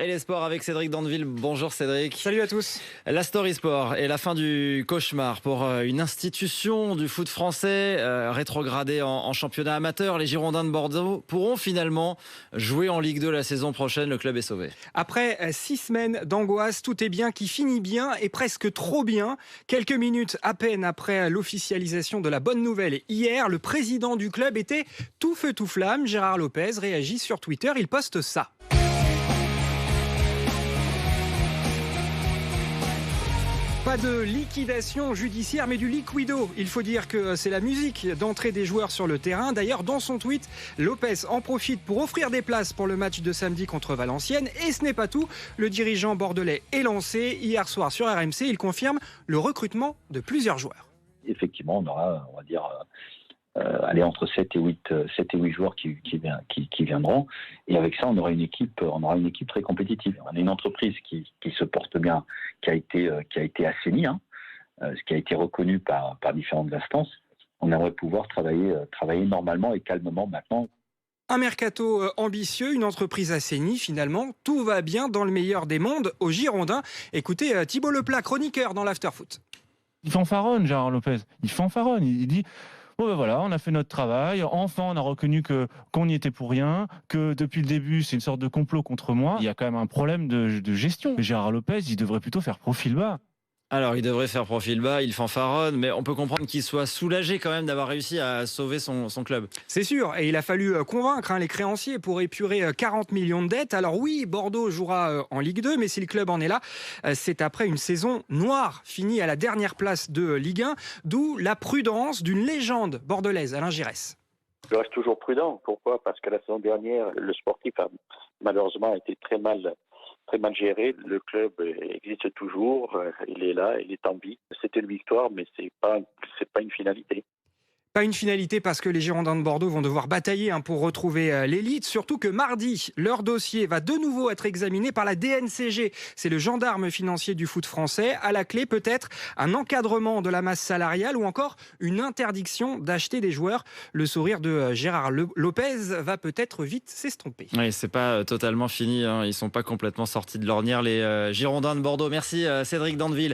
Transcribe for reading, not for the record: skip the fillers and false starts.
Et les sports avec Cédric Dandeville. Bonjour Cédric. Salut à tous. La Story Sport et la fin du cauchemar pour une institution du foot français rétrogradée en championnat amateur. Les Girondins de Bordeaux pourront finalement jouer en Ligue 2 la saison prochaine. Le club est sauvé. Après 6 semaines d'angoisse, tout est bien qui finit bien et presque trop bien. Quelques minutes à peine après l'officialisation de la bonne nouvelle hier, le président du club était tout feu tout flamme. Gérard Lopez réagit sur Twitter, il poste ça. Pas de liquidation judiciaire, mais du liquido. Il faut dire que c'est la musique d'entrée des joueurs sur le terrain. D'ailleurs, dans son tweet, Lopez en profite pour offrir des places pour le match de samedi contre Valenciennes. Et ce n'est pas tout. Le dirigeant bordelais est lancé. Hier soir sur RMC, il confirme le recrutement de plusieurs joueurs. Effectivement, on aura, on va dire, entre 7 et 8 joueurs qui viendront. Et avec ça, on aura une équipe très compétitive. On a une entreprise qui se porte bien, qui a été assainie, ce qui a été reconnu par différentes instances. On aimerait pouvoir travailler normalement et calmement maintenant. Un mercato ambitieux, une entreprise assainie finalement. Tout va bien dans le meilleur des mondes aux Girondins. Écoutez Thibaut Leplat, chroniqueur dans l'Afterfoot. Il fanfaronne, Gérard Lopez. Il fanfaronne. Il dit... Bon ben voilà, on a fait notre travail. Enfin, on a reconnu qu'on n'y était pour rien, que depuis le début, c'est une sorte de complot contre moi. Il y a quand même un problème de gestion. Gérard Lopez, il devrait plutôt faire profil bas. Alors, il devrait faire profil bas, il fanfaronne, mais on peut comprendre qu'il soit soulagé quand même d'avoir réussi à sauver son club. C'est sûr, et il a fallu convaincre les créanciers pour épurer 40 millions de dettes. Alors oui, Bordeaux jouera en Ligue 2, mais si le club en est là, c'est après une saison noire, finie à la dernière place de Ligue 1, d'où la prudence d'une légende bordelaise, Alain Giresse. Je reste toujours prudent. Pourquoi ? Parce que la saison dernière, le sportif a malheureusement été très mal géré. Le club existe toujours, il est là, il est en vie. C'était une victoire, mais c'est pas une finalité. Pas une finalité parce que les Girondins de Bordeaux vont devoir batailler pour retrouver l'élite. Surtout que mardi, leur dossier va de nouveau être examiné par la DNCG. C'est le gendarme financier du foot français. À la clé, peut-être un encadrement de la masse salariale ou encore une interdiction d'acheter des joueurs. Le sourire de Gérard Lopez va peut-être vite s'estomper. Oui, c'est pas totalement fini. Ils sont pas complètement sortis de l'ornière, les Girondins de Bordeaux. Merci Cédric Dandeville.